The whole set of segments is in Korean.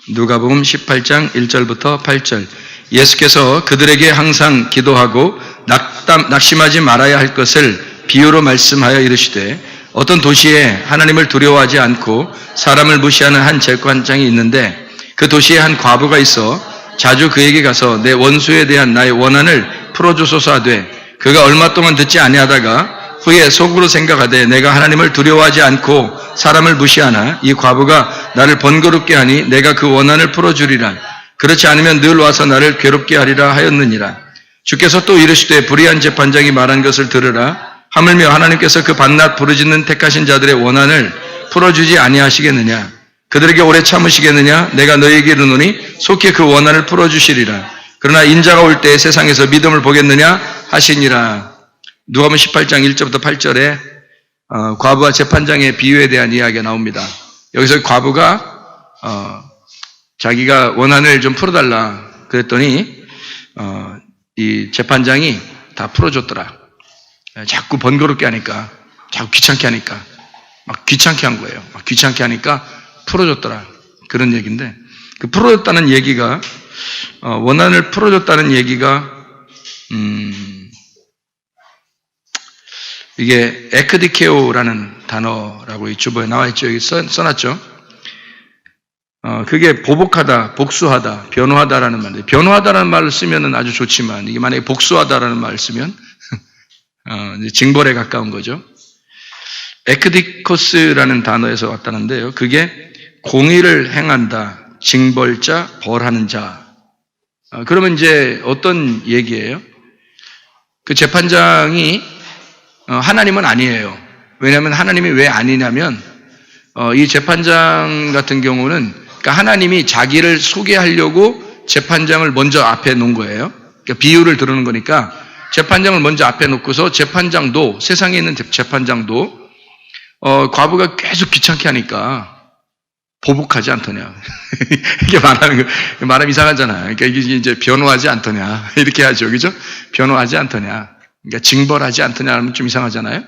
누가복음 18장 1절부터 8절. 예수께서 그들에게 항상 기도하고 낙심하지 말아야 할 것을 비유로 말씀하여 이르시되, 어떤 도시에 하나님을 두려워하지 않고 사람을 무시하는 한 재판장이 있는데, 그 도시에 한 과부가 있어 자주 그에게 가서 내 원수에 대한 나의 원한을 풀어주소서 하되, 그가 얼마 동안 듣지 아니하다가 후에 속으로 생각하되 내가 하나님을 두려워하지 않고 사람을 무시하나 이 과부가 나를 번거롭게 하니 내가 그 원한을 풀어주리라. 그렇지 않으면 늘 와서 나를 괴롭게 하리라 하였느니라. 주께서 또 이르시되, 불의한 재판장이 말한 것을 들으라. 하물며 하나님께서 그 밤낮 부르짖는 택하신 자들의 원한을 풀어주지 아니하시겠느냐? 그들에게 오래 참으시겠느냐? 내가 너희에게 이르노니 속히 그 원한을 풀어주시리라. 그러나 인자가 올 때 세상에서 믿음을 보겠느냐 하시니라. 누가복음 18장 1절부터 8절에 과부와 재판장의 비유에 대한 이야기가 나옵니다. 여기서 과부가 자기가 원한을 좀 풀어달라 그랬더니 이 재판장이 다 풀어줬더라. 자꾸 번거롭게 하니까, 자꾸 귀찮게 하니까, 막 귀찮게 한 거예요. 막 귀찮게 하니까 풀어줬더라. 그런 얘기인데, 그 풀어줬다는 얘기가, 원한을 풀어줬다는 얘기가, 이게 에크디케오라는 단어라고 이 주보에 나와 있죠. 여기 써놨죠. 그게 보복하다, 복수하다, 변호하다라는 말인데, 변호하다라는 말을 쓰면은 아주 좋지만, 이게 만약에 복수하다라는 말을 쓰면, 이제 징벌에 가까운 거죠. 에크디코스라는 단어에서 왔다는데요. 그게 공의를 행한다, 징벌자, 벌하는 자. 그러면 이제 어떤 얘기예요? 그 재판장이 하나님은 아니에요. 왜냐하면 하나님이 왜 아니냐면 이 재판장 같은 경우는 그러니까 하나님이 자기를 소개하려고 재판장을 먼저 앞에 놓은 거예요. 그러니까 비유를 들으는 거니까 재판장을 먼저 앞에 놓고서 재판장도, 세상에 있는 재판장도 과부가 계속 귀찮게 하니까 보복하지 않더냐. 이렇게 말하면 이상하잖아요. 그러니까 이게 이제 변호하지 않더냐. 이렇게 하죠. 그죠? 변호하지 않더냐. 그러니까 징벌하지 않더냐 하면 좀 이상하잖아요.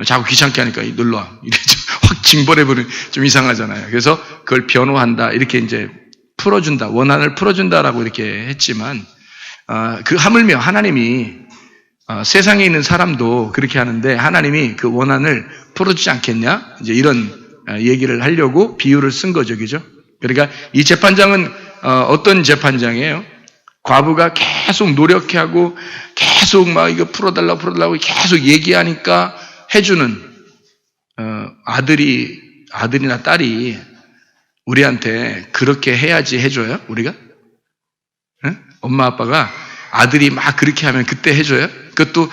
자꾸 귀찮게 하니까 놀러와. 이렇게 확 징벌해버리면 좀 이상하잖아요. 그래서 그걸 변호한다. 이렇게 이제 풀어준다. 원한을 풀어준다라고 이렇게 했지만, 그 하물며 하나님이 세상에 있는 사람도 그렇게 하는데 하나님이 그 원한을 풀어주지 않겠냐? 이제 이런 얘기를 하려고 비유를 쓴 거죠. 그죠? 그러니까 이 재판장은 어떤 재판장이에요? 과부가 계속 노력하고 계속 막 이거 풀어달라고 계속 얘기하니까 해주는 아들이나 딸이 우리한테 그렇게 해야지 해줘요? 우리가? 응? 엄마 아빠가 아들이 막 그렇게 하면 그때 해줘요? 그것도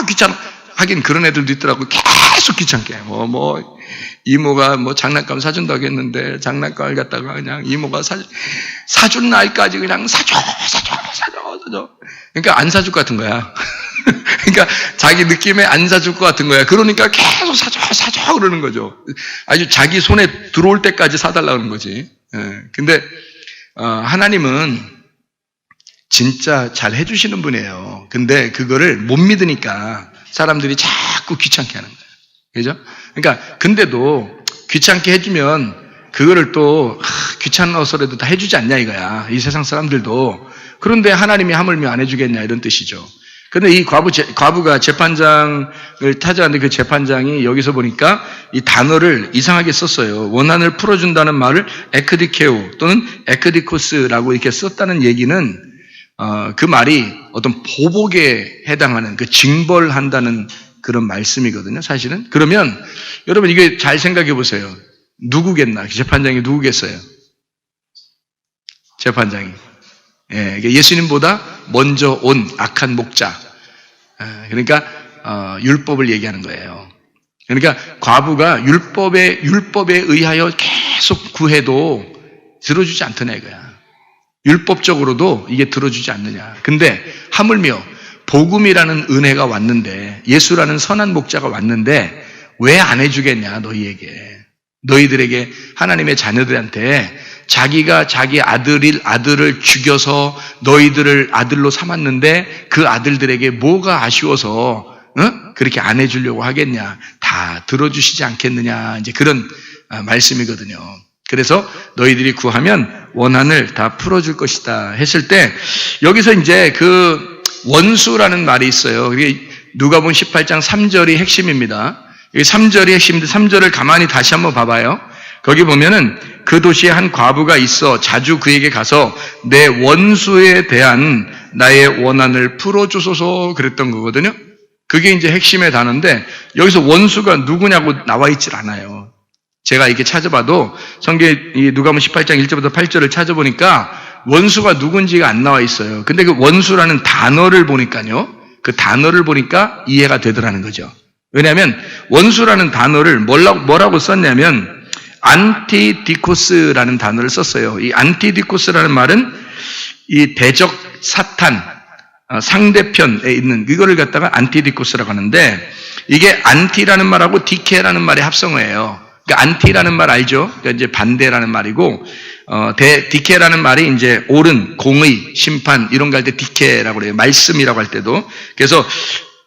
귀찮아. 하긴 그런 애들도 있더라고. 계속 귀찮게 해. 이모가 장난감 사준다고 했는데 장난감을 갖다가 그냥 이모가 사준 날까지 그냥 사줘. 그러니까 안 사줄 것 같은 거야. 그러니까 자기 느낌에 안 사줄 것 같은 거야. 그러니까 계속 사줘 그러는 거죠. 아주 자기 손에 들어올 때까지 사달라고 하는 거지. 근데 하나님은 진짜 잘 해주시는 분이에요. 근데 그거를 못 믿으니까 사람들이 자꾸 귀찮게 하는 거예요. 그죠? 그러니까 근데도 귀찮게 해주면 그거를 또 귀찮아서라도 다 해주지 않냐 이거야. 이 세상 사람들도. 그런데 하나님이 하물며 안 해주겠냐 이런 뜻이죠. 근데 이 과부가 재판장을 타자하는데 그 재판장이 여기서 보니까 이 단어를 이상하게 썼어요. 원한을 풀어준다는 말을 에크디케오 또는 에크디코스라고 이렇게 썼다는 얘기는 그 말이 어떤 보복에 해당하는 그 징벌한다는 그런 말씀이거든요, 사실은. 그러면 여러분 이게 잘 생각해 보세요. 누구겠나? 재판장이 누구겠어요? 재판장이. 예수님보다 먼저 온 악한 목자. 그러니까 율법을 얘기하는 거예요. 그러니까 과부가 율법에 의하여 계속 구해도 들어주지 않더냐 이거야. 율법적으로도 이게 들어주지 않느냐. 근데 하물며 복음이라는 은혜가 왔는데, 예수라는 선한 목자가 왔는데 왜 안 해주겠냐 너희에게. 너희들에게, 하나님의 자녀들한테 자기가 자기 아들을 죽여서 너희들을 아들로 삼았는데 그 아들들에게 뭐가 아쉬워서 그렇게 안 해주려고 하겠냐. 다 들어주시지 않겠느냐. 이제 그런 말씀이거든요. 그래서 너희들이 구하면 원한을 다 풀어줄 것이다 했을 때 여기서 이제 그 원수라는 말이 있어요. 이게 누가복음 18장 3절이 핵심입니다. 이 3절이 핵심인데 3절을 가만히 다시 한번 봐봐요. 거기 보면은 그 도시에 한 과부가 있어 자주 그에게 가서 내 원수에 대한 나의 원한을 풀어주소서 그랬던 거거든요. 그게 이제 핵심의 단어인데 여기서 원수가 누구냐고 나와 있질 않아요. 제가 이렇게 찾아봐도 성경에 누가복음 18장 1절부터 8절을 찾아보니까 원수가 누군지가 안 나와 있어요. 근데 그 원수라는 단어를 보니까요. 그 단어를 보니까 이해가 되더라는 거죠. 왜냐하면 원수라는 단어를 뭐라고 썼냐면 안티디코스라는 단어를 썼어요. 이 안티디코스라는 말은 이 대적 사탄, 상대편에 있는 이거를 갖다가 안티디코스라고 하는데 이게 안티라는 말하고 디케라는 말의 합성어예요. 그러니까 안티라는 말 알죠? 그러니까 이제 반대라는 말이고 디케라는 말이 이제 옳은, 공의, 심판 이런 거 할 때 디케라고 그래요. 말씀이라고 할 때도. 그래서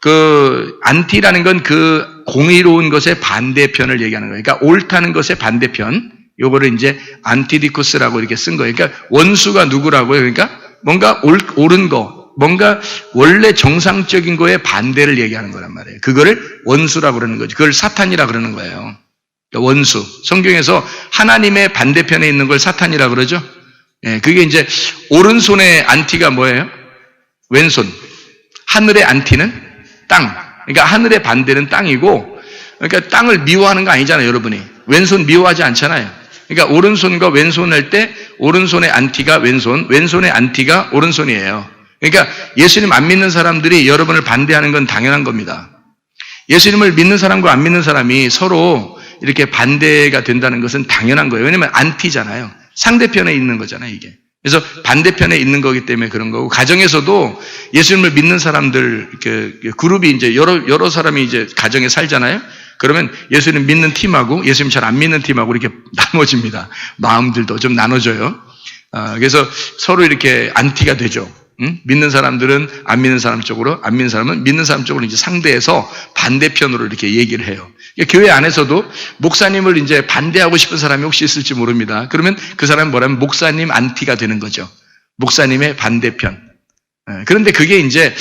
그 안티라는 건 그 공의로운 것의 반대편을 얘기하는 거예요. 그러니까 옳다는 것의 반대편. 요거를 이제 안티디코스라고 이렇게 쓴 거예요. 그러니까 원수가 누구라고요? 그러니까 뭔가 옳은 거, 뭔가 원래 정상적인 거에 반대를 얘기하는 거란 말이에요. 그거를 원수라고 그러는 거죠. 그걸 사탄이라고 그러는 거예요. 그러니까 원수. 성경에서 하나님의 반대편에 있는 걸 사탄이라고 그러죠. 예, 그게 이제 오른손의 안티가 뭐예요? 왼손. 하늘의 안티는 땅. 그러니까 하늘의 반대는 땅이고, 그러니까 땅을 미워하는 거 아니잖아요, 여러분이. 왼손 미워하지 않잖아요. 그러니까 오른손과 왼손 할 때 오른손의 안티가 왼손, 왼손의 안티가 오른손이에요. 그러니까 예수님 안 믿는 사람들이 여러분을 반대하는 건 당연한 겁니다. 예수님을 믿는 사람과 안 믿는 사람이 서로 이렇게 반대가 된다는 것은 당연한 거예요. 왜냐하면 안티잖아요. 상대편에 있는 거잖아요, 이게. 그래서 반대편에 있는 거기 때문에 그런 거고, 가정에서도 예수님을 믿는 사람들, 이렇게 그룹이 이제 여러 사람이 이제 가정에 살잖아요? 그러면 예수님 믿는 팀하고 예수님 잘 안 믿는 팀하고 이렇게 나눠집니다. 마음들도 좀 나눠져요. 그래서 서로 이렇게 안티가 되죠. 믿는 사람들은 안 믿는 사람 쪽으로, 안 믿는 사람은 믿는 사람 쪽으로 이제 상대해서 반대편으로 이렇게 얘기를 해요. 교회 안에서도 목사님을 이제 반대하고 싶은 사람이 혹시 있을지 모릅니다. 그러면 그 사람은 뭐라면 목사님 안티가 되는 거죠. 목사님의 반대편. 그런데 그게 이제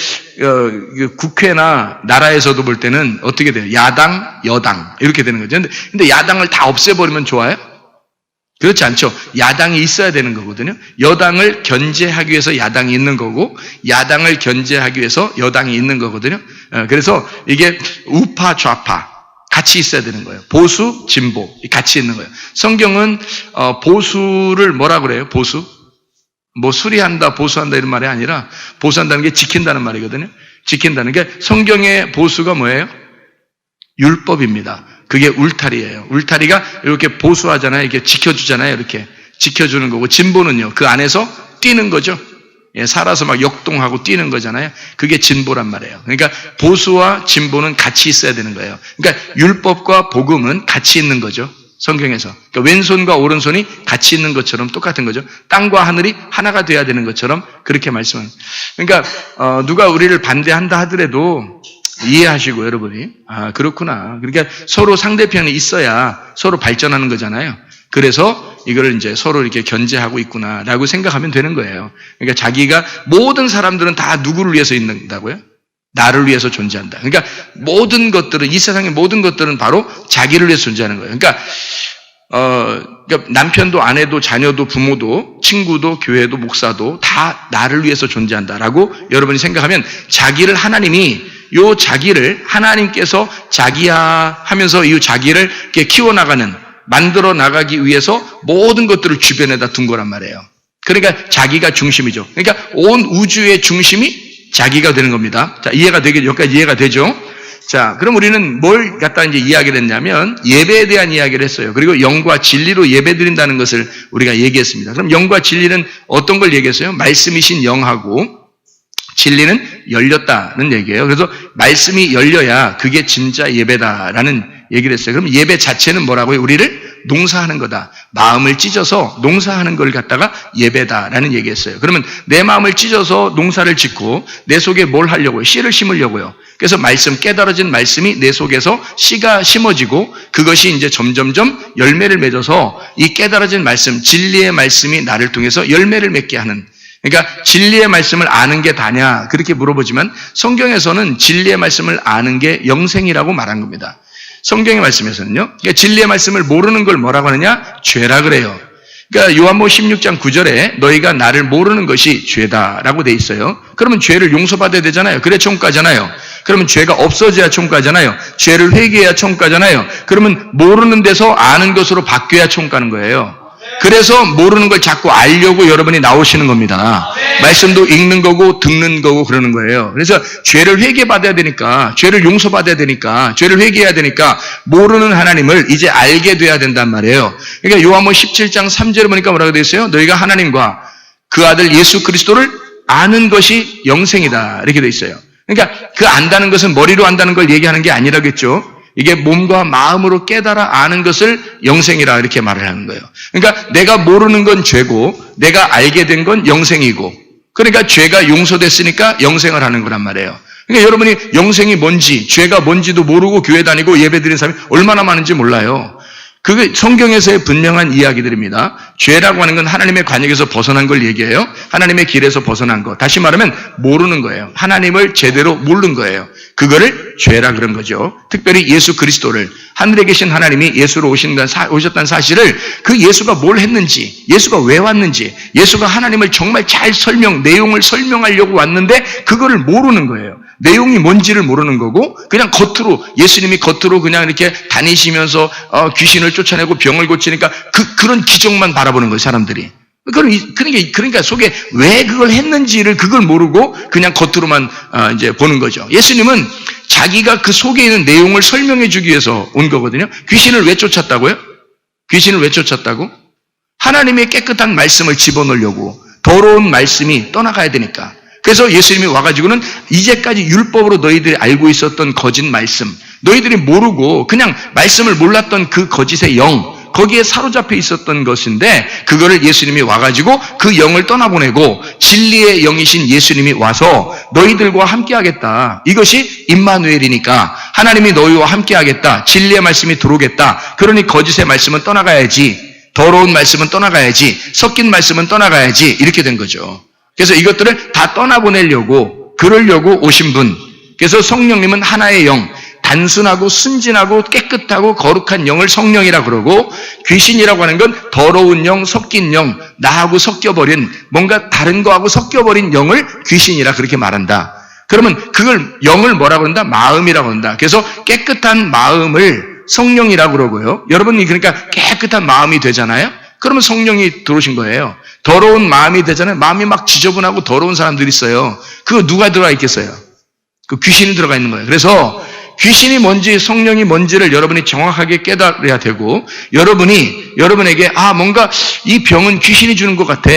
국회나 나라에서도 볼 때는 어떻게 돼요? 야당, 여당 이렇게 되는 거죠. 근데 야당을 다 없애버리면 좋아요? 그렇지 않죠. 야당이 있어야 되는 거거든요. 여당을 견제하기 위해서 야당이 있는 거고 야당을 견제하기 위해서 여당이 있는 거거든요. 그래서 이게 우파, 좌파 같이 있어야 되는 거예요. 보수, 진보 같이 있는 거예요. 성경은 보수를 뭐라 그래요? 보수? 뭐 수리한다, 보수한다 이런 말이 아니라 보수한다는 게 지킨다는 말이거든요. 지킨다는 게 성경의 보수가 뭐예요? 율법입니다. 그게 울타리예요. 울타리가 이렇게 보수하잖아요. 이렇게 지켜주잖아요. 이렇게 지켜주는 거고 진보는요. 그 안에서 뛰는 거죠. 예, 살아서 막 역동하고 뛰는 거잖아요. 그게 진보란 말이에요. 그러니까 보수와 진보는 같이 있어야 되는 거예요. 그러니까 율법과 복음은 같이 있는 거죠. 성경에서. 그러니까 왼손과 오른손이 같이 있는 것처럼 똑같은 거죠. 땅과 하늘이 하나가 돼야 되는 것처럼 그렇게 말씀하는. 그러니까 누가 우리를 반대한다 하더라도 이해하시고 여러분이 그렇구나. 그러니까 서로 상대편이 있어야 서로 발전하는 거잖아요. 그래서 이거를 이제 서로 이렇게 견제하고 있구나라고 생각하면 되는 거예요. 그러니까 자기가 모든 사람들은 다 누구를 위해서 있는다고요? 나를 위해서 존재한다. 그러니까 모든 것들은 이 세상의 모든 것들은 바로 자기를 위해서 존재하는 거예요. 그러니까 남편도 아내도 자녀도 부모도 친구도 교회도 목사도 다 나를 위해서 존재한다라고 여러분이 생각하면 자기를 하나님이 요 자기를 하나님께서 자기야 하면서 이 자기를 이렇게 키워나가는 만들어 나가기 위해서 모든 것들을 주변에다 둔 거란 말이에요. 그러니까 자기가 중심이죠. 그러니까 온 우주의 중심이 자기가 되는 겁니다. 자, 여기까지 이해가 되죠? 자, 그럼 우리는 뭘 갖다 이제 이야기를 했냐면 예배에 대한 이야기를 했어요. 그리고 영과 진리로 예배 드린다는 것을 우리가 얘기했습니다. 그럼 영과 진리는 어떤 걸 얘기했어요? 말씀이신 영하고 진리는 열렸다는 얘기예요. 그래서 말씀이 열려야 그게 진짜 예배다라는 얘기를 했어요. 그럼 예배 자체는 뭐라고요? 우리를 농사하는 거다. 마음을 찢어서 농사하는 걸 갖다가 예배다라는 얘기했어요. 그러면 내 마음을 찢어서 농사를 짓고 내 속에 뭘 하려고요? 씨를 심으려고요. 그래서 말씀, 깨달아진 말씀이 내 속에서 씨가 심어지고 그것이 이제 점점점 열매를 맺어서 이 깨달아진 말씀, 진리의 말씀이 나를 통해서 열매를 맺게 하는, 그러니까 진리의 말씀을 아는 게 다냐 그렇게 물어보지만 성경에서는 진리의 말씀을 아는 게 영생이라고 말한 겁니다. 성경의 말씀에서는요. 그러니까 진리의 말씀을 모르는 걸 뭐라고 하느냐? 죄라 그래요. 그러니까 요한복음 16장 9절에 너희가 나를 모르는 것이 죄다라고 돼 있어요. 그러면 죄를 용서받아야 되잖아요. 그래 천국가잖아요. 그러면 죄가 없어져야 천국가잖아요. 죄를 회개해야 천국가잖아요. 그러면 모르는 데서 아는 것으로 바뀌어야 천국가는 거예요. 그래서 모르는 걸 자꾸 알려고 여러분이 나오시는 겁니다. 말씀도 읽는 거고 듣는 거고 그러는 거예요. 그래서 죄를 회개받아야 되니까, 죄를 용서받아야 되니까, 죄를 회개해야 되니까 모르는 하나님을 이제 알게 돼야 된단 말이에요. 그러니까 요한복음 17장 3절에 보니까 뭐라고 되어 있어요? 너희가 하나님과 그 아들 예수 그리스도를 아는 것이 영생이다 이렇게 되어 있어요. 그러니까 그 안다는 것은 머리로 안다는 걸 얘기하는 게 아니라겠죠. 이게 몸과 마음으로 깨달아 아는 것을 영생이라 이렇게 말을 하는 거예요. 그러니까 내가 모르는 건 죄고 내가 알게 된 건 영생이고, 그러니까 죄가 용서됐으니까 영생을 하는 거란 말이에요. 그러니까 여러분이 영생이 뭔지, 죄가 뭔지도 모르고 교회 다니고 예배드리는 사람이 얼마나 많은지 몰라요. 그게 성경에서의 분명한 이야기들입니다. 죄라고 하는 건 하나님의 관역에서 벗어난 걸 얘기해요. 하나님의 길에서 벗어난 거. 다시 말하면 모르는 거예요. 하나님을 제대로 모르는 거예요. 그거를 죄라 그런 거죠. 특별히 예수 그리스도를, 하늘에 계신 하나님이 예수로 오셨다는 사실을, 그 예수가 뭘 했는지, 예수가 왜 왔는지, 예수가 하나님을 정말 잘 내용을 설명하려고 왔는데 그거를 모르는 거예요. 내용이 뭔지를 모르는 거고, 그냥 겉으로, 예수님이 겉으로 그냥 이렇게 다니시면서 귀신을 쫓아내고 병을 고치니까 그런 기적만 바라보는 거예요, 사람들이. 그러니까 속에 왜 그걸 했는지를 그걸 모르고 그냥 겉으로만 이제 보는 거죠. 예수님은 자기가 그 속에 있는 내용을 설명해 주기 위해서 온 거거든요. 귀신을 왜 쫓았다고요? 귀신을 왜 쫓았다고? 하나님의 깨끗한 말씀을 집어넣으려고. 더러운 말씀이 떠나가야 되니까. 그래서 예수님이 와가지고는 이제까지 율법으로 너희들이 알고 있었던 거짓 말씀, 너희들이 모르고 그냥 말씀을 몰랐던 그 거짓의 영, 거기에 사로잡혀 있었던 것인데 그거를 예수님이 와가지고 그 영을 떠나보내고 진리의 영이신 예수님이 와서 너희들과 함께하겠다. 이것이 임마누엘이니까 하나님이 너희와 함께하겠다. 진리의 말씀이 들어오겠다. 그러니 거짓의 말씀은 떠나가야지. 더러운 말씀은 떠나가야지. 섞인 말씀은 떠나가야지. 이렇게 된 거죠. 그래서 이것들을 다 떠나보내려고, 그러려고 오신 분. 그래서 성령님은 하나의 영, 단순하고 순진하고 깨끗하고 거룩한 영을 성령이라 그러고, 귀신이라고 하는 건 더러운 영, 섞인 영, 나하고 섞여버린, 뭔가 다른 거하고 섞여버린 영을 귀신이라 그렇게 말한다. 그러면 그걸 영을 뭐라고 한다? 마음이라고 한다. 그래서 깨끗한 마음을 성령이라고 그러고요. 여러분이 그러니까 깨끗한 마음이 되잖아요. 그러면 성령이 들어오신 거예요. 더러운 마음이 되잖아요. 마음이 막 지저분하고 더러운 사람들이 있어요. 그거 누가 들어가 있겠어요? 그 귀신이 들어가 있는 거예요. 그래서 귀신이 뭔지 성령이 뭔지를 여러분이 정확하게 깨달아야 되고, 여러분에게 뭔가 이 병은 귀신이 주는 것 같아.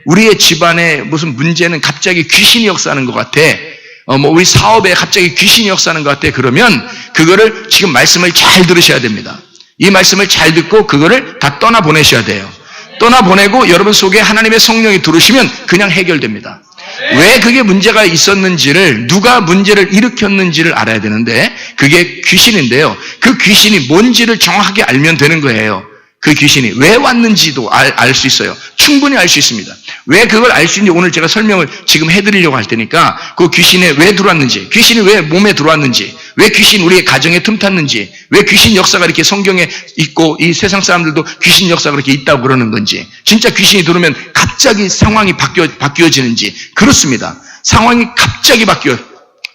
우리의 집안에 무슨 문제는 갑자기 귀신이 역사하는 것 같아. 우리 사업에 갑자기 귀신이 역사하는 것 같아. 그러면 그거를 지금 말씀을 잘 들으셔야 됩니다. 이 말씀을 잘 듣고 그거를 다 떠나보내셔야 돼요. 떠나보내고 여러분 속에 하나님의 성령이 들어오시면 그냥 해결됩니다. 왜 그게 문제가 있었는지를, 누가 문제를 일으켰는지를 알아야 되는데 그게 귀신인데요. 그 귀신이 뭔지를 정확하게 알면 되는 거예요. 그 귀신이 왜 왔는지도 알 수 있어요. 충분히 알 수 있습니다. 왜 그걸 알 수 있는지 오늘 제가 설명을 지금 해드리려고 할 테니까, 그 귀신이 왜 들어왔는지, 귀신이 왜 몸에 들어왔는지, 왜 귀신 우리의 가정에 틈탔는지, 왜 귀신 역사가 이렇게 성경에 있고 이 세상 사람들도 귀신 역사가 그렇게 있다고 그러는 건지, 진짜 귀신이 들어오면 갑자기 상황이 바뀌어지는지. 그렇습니다. 상황이 갑자기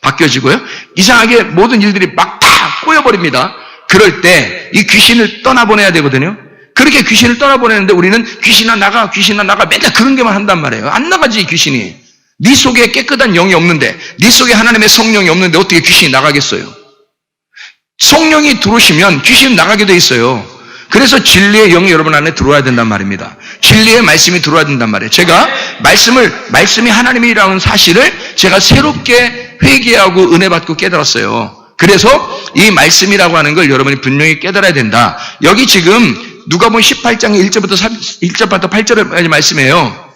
바뀌어지고요. 이상하게 모든 일들이 막 다 꼬여버립니다. 그럴 때 이 귀신을 떠나보내야 되거든요. 그렇게 귀신을 떠나보내는데 우리는 귀신아 나가 맨날 그런 게만 한단 말이에요. 안 나가지 귀신이. 네 속에 깨끗한 영이 없는데, 네 속에 하나님의 성령이 없는데 어떻게 귀신이 나가겠어요? 성령이 들어오시면 귀신은 나가게 돼 있어요. 그래서 진리의 영이 여러분 안에 들어와야 된단 말입니다. 진리의 말씀이 들어와야 된단 말이에요. 제가 말씀이 하나님이라는 사실을 제가 새롭게 회개하고 은혜 받고 깨달았어요. 그래서 이 말씀이라고 하는 걸 여러분이 분명히 깨달아야 된다. 여기 지금 누가복음 18장 1절부터 8절까지 말씀이에요.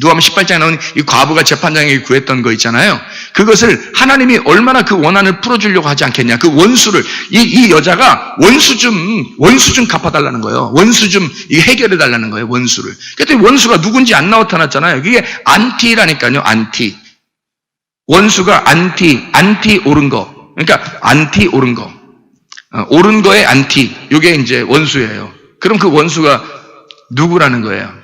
누가복음 18장에 나오는 이 과부가 재판장에게 구했던 거 있잖아요. 그것을 하나님이 얼마나 그 원한을 풀어주려고 하지 않겠냐. 그 원수를, 이 여자가 원수 좀 갚아달라는 거예요. 원수 좀 해결해달라는 거예요, 원수를. 그랬더니 원수가 누군지 안 나타났잖아요. 그게 안티라니까요, 안티. 원수가 안티 옳은 거. 그러니까 안티 옳은 거. 옳은 거에 안티. 이게 이제 원수예요. 그럼 그 원수가 누구라는 거예요?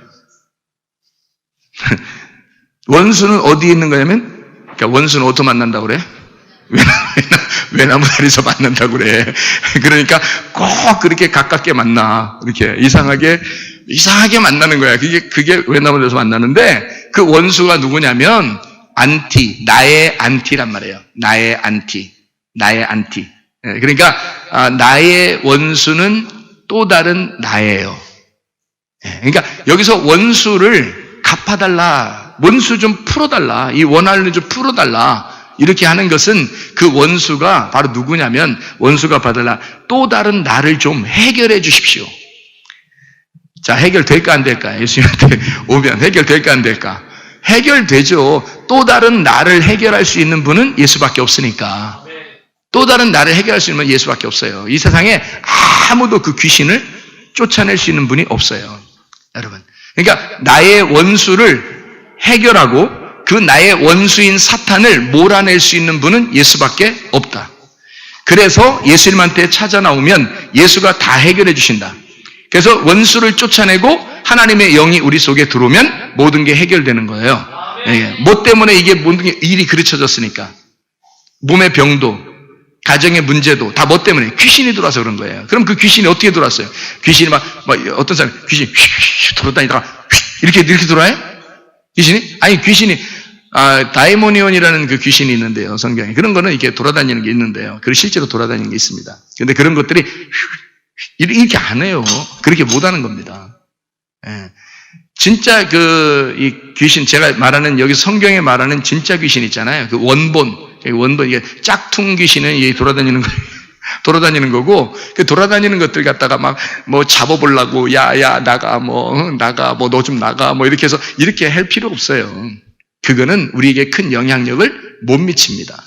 원수는 어디에 있는 거냐면, 그러니까 원수는 어디서 만난다고 그래? 외나무다리에서 만난다고 그래. 그러니까 꼭 그렇게 가깝게 만나. 이렇게 이상하게 만나는 거야. 그게 외나무다리에서 만나는데, 그 원수가 누구냐면, 나의 안티란 말이에요. 나의 안티. 그러니까, 나의 원수는 또 다른 나예요. 그러니까 여기서 원수를 갚아달라, 원수 좀 풀어달라, 이 원한을 좀 풀어달라, 이렇게 하는 것은 그 원수가 바로 누구냐면, 원수가 받아달라, 또 다른 나를 좀 해결해 주십시오. 자, 해결될까 안 될까? 예수님한테 오면 해결될까 안 될까? 해결되죠. 또 다른 나를 해결할 수 있는 분은 예수밖에 없으니까. 또 다른 나를 해결할 수 있는 분은 예수밖에 없어요. 이 세상에 아무도 그 귀신을 쫓아낼 수 있는 분이 없어요, 여러분. 그러니까 나의 원수를 해결하고 그 나의 원수인 사탄을 몰아낼 수 있는 분은 예수밖에 없다. 그래서 예수님한테 찾아 나오면 예수가 다 해결해 주신다. 그래서 원수를 쫓아내고 하나님의 영이 우리 속에 들어오면 모든 게 해결되는 거예요. 뭐 때문에 이게 모든 게 일이 그르쳐졌으니까. 몸의 병도, 가정의 문제도 다 뭐 때문에? 귀신이 들어와서 그런 거예요. 그럼 그 귀신이 어떻게 들어왔어요? 귀신이 어떤 사람, 귀신이 돌아다니다가 이렇게 들어와요? 귀신이? 아니, 귀신이, 다이모니온이라는 그 귀신이 있는데요, 성경에. 그런 거는 이렇게 돌아다니는 게 있는데요. 그리고 실제로 돌아다니는 게 있습니다. 근데 그런 것들이 이렇게 안 해요. 그렇게 못 하는 겁니다. 예. 진짜 이 귀신, 제가 말하는, 여기 성경에 말하는 진짜 귀신 있잖아요. 그 원본, 이게 짝퉁 귀신은 이게 돌아다니는 거고, 그 돌아다니는 것들 갖다가 잡아보려고, 나가, 너 좀 나가, 이렇게 해서, 이렇게 할 필요 없어요. 그거는 우리에게 큰 영향력을 못 미칩니다.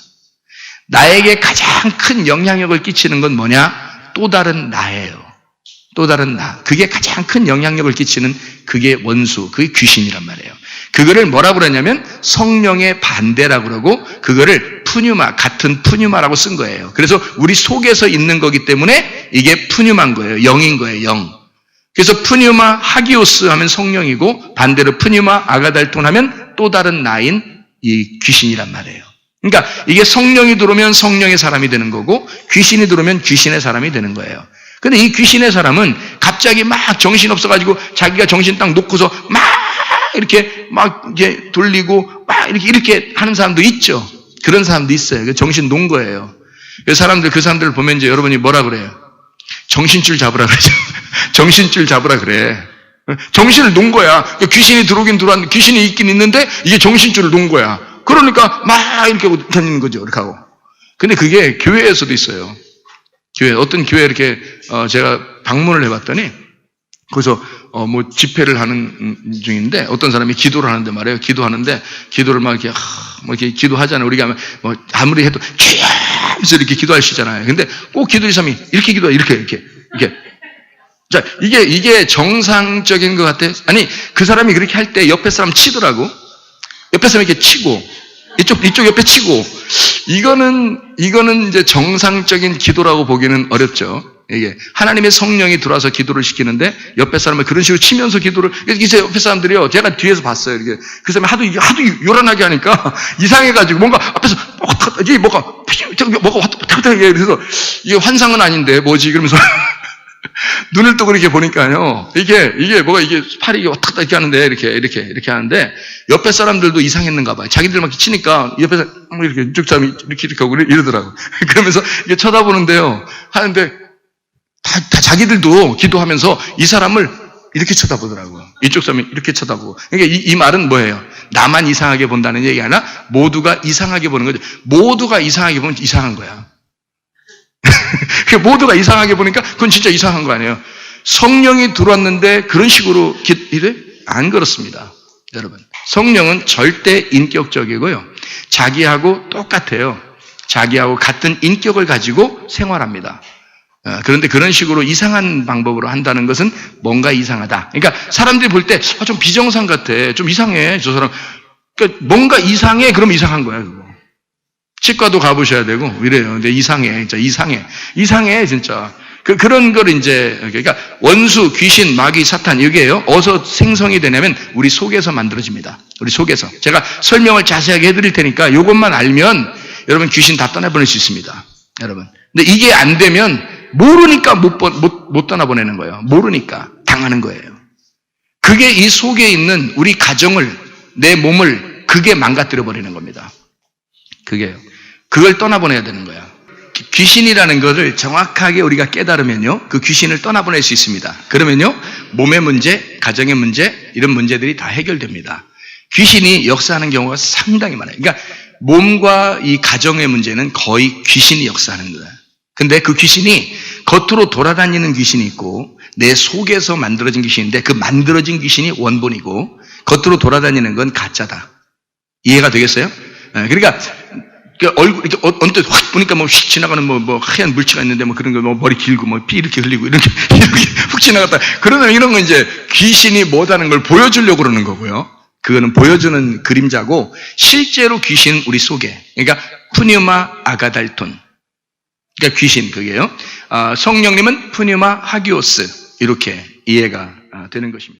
나에게 가장 큰 영향력을 끼치는 건 뭐냐? 또 다른 나예요. 또 다른 나. 그게 가장 큰 영향력을 끼치는 그게 원수, 그게 귀신이란 말이에요. 그거를 뭐라고 그러냐면 성령의 반대라고 그러고, 그거를 푸뉴마, 같은 푸뉴마라고 쓴 거예요. 그래서 우리 속에서 있는 거기 때문에 이게 푸뉴마인 거예요. 영인 거예요, 영. 그래서 푸뉴마, 하기오스 하면 성령이고, 반대로 푸뉴마, 아가달톤 하면 또 다른 나인 이 귀신이란 말이에요. 그러니까 이게 성령이 들어오면 성령의 사람이 되는 거고, 귀신이 들어오면 귀신의 사람이 되는 거예요. 근데 이 귀신의 사람은 갑자기 막 정신 없어가지고 자기가 정신 딱 놓고서 이렇게 돌리고 이렇게 하는 사람도 있죠. 그런 사람도 있어요. 정신 놓은 거예요. 그 사람들을 보면 이제 여러분이 뭐라 그래요? 정신줄 잡으라 그러죠. 정신줄 잡으라 그래. 정신을 놓은 거야. 귀신이 들어오긴 들어왔는데, 귀신이 있긴 있는데 이게 정신줄을 놓은 거야. 그러니까 막 이렇게 다니는 거죠. 이렇게 하고. 근데 그게 교회에서도 있어요. 어떤 교회 이렇게, 제가 방문을 해봤더니, 거기서, 집회를 하는 중인데, 어떤 사람이 기도를 하는데 말이에요. 기도를 막 이렇게 기도하잖아요. 우리가 아무리 해도, 주여! 하면서 이렇게 기도하시잖아요. 근데 꼭 기도의 사람이 이렇게 기도해. 이렇게. 자, 이게 정상적인 것 같아요. 아니, 그 사람이 그렇게 할 때 옆에 사람 치더라고. 옆에 사람 이렇게 치고, 이쪽 옆에 치고, 이거는 이제 정상적인 기도라고 보기는 어렵죠. 이게 하나님의 성령이 들어와서 기도를 시키는데 옆에 사람을 그런 식으로 치면서 기도를, 이제 옆에 사람들이요, 제가 뒤에서 봤어요. 이렇게 그 사람이 하도 요란하게 하니까 이상해가지고 뭔가 앞에서 이게 뭐가 그래서 이게 환상은 아닌데 뭐지 그러면서 눈을 뜨고 이렇게 보니까요, 이게 팔이 왔다 갔다 이렇게 하는데, 이렇게 하는데, 옆에 사람들도 이상했는가 봐요. 자기들 막 치니까, 옆에서 이렇게, 이쪽 사람이 이렇게 하고 이러더라고. 그러면서 이게 쳐다보는데요, 하는데, 다 자기들도 기도하면서 이 사람을 이렇게 쳐다보더라고요. 이쪽 사람이 이렇게 쳐다보고. 그러니까 이 말은 뭐예요? 나만 이상하게 본다는 얘기가 아니라, 모두가 이상하게 보는 거죠. 모두가 이상하게 보면 이상한 거야. 모두가 이상하게 보니까 그건 진짜 이상한 거 아니에요. 성령이 들어왔는데 그런 식으로 기도해? 안 그렇습니다. 여러분, 성령은 절대 인격적이고요. 자기하고 똑같아요. 자기하고 같은 인격을 가지고 생활합니다. 그런데 그런 식으로 이상한 방법으로 한다는 것은 뭔가 이상하다. 그러니까 사람들이 볼 때 좀 비정상 같아. 좀 이상해. 저 사람. 그러니까 뭔가 이상해. 그럼 이상한 거야, 그거. 치과도 가보셔야 되고 이래요. 근데 이상해. 진짜 이상해. 이상해, 진짜. 그런 걸 이제, 그러니까 원수, 귀신, 마귀, 사탄, 이게요. 어디서 생성이 되냐면 우리 속에서 만들어집니다. 우리 속에서. 제가 설명을 자세하게 해드릴 테니까 이것만 알면 여러분 귀신 다 떠나보낼 수 있습니다. 여러분. 근데 이게 안 되면 모르니까 못 떠나보내는 거예요. 모르니까 당하는 거예요. 그게 이 속에 있는 우리 가정을, 내 몸을 그게 망가뜨려 버리는 겁니다. 그게요. 그걸 떠나보내야 되는 거야. 귀신이라는 것을 정확하게 우리가 깨달으면요, 그 귀신을 떠나보낼 수 있습니다. 그러면요, 몸의 문제, 가정의 문제, 이런 문제들이 다 해결됩니다. 귀신이 역사하는 경우가 상당히 많아요. 그러니까 몸과 이 가정의 문제는 거의 귀신이 역사하는 거예요. 근데 그 귀신이 겉으로 돌아다니는 귀신이 있고 내 속에서 만들어진 귀신인데 그 만들어진 귀신이 원본이고 겉으로 돌아다니는 건 가짜다. 이해가 되겠어요? 그러니까 얼굴 이렇게 언뜻 확 보니까 뭐 휙 지나가는 뭐 하얀 물체가 있는데 뭐 그런 거 뭐 머리 길고 뭐 피 이렇게 흘리고 이렇게 훅 지나갔다. 그러면 이런 건 이제 귀신이 뭐다는 걸 보여주려고 그러는 거고요. 그거는 보여주는 그림자고 실제로 귀신 우리 속에. 그러니까 푸뉴마 아가달톤. 그러니까 귀신 그게요. 성령님은 푸뉴마 하기오스 이렇게 이해가 되는 것입니다.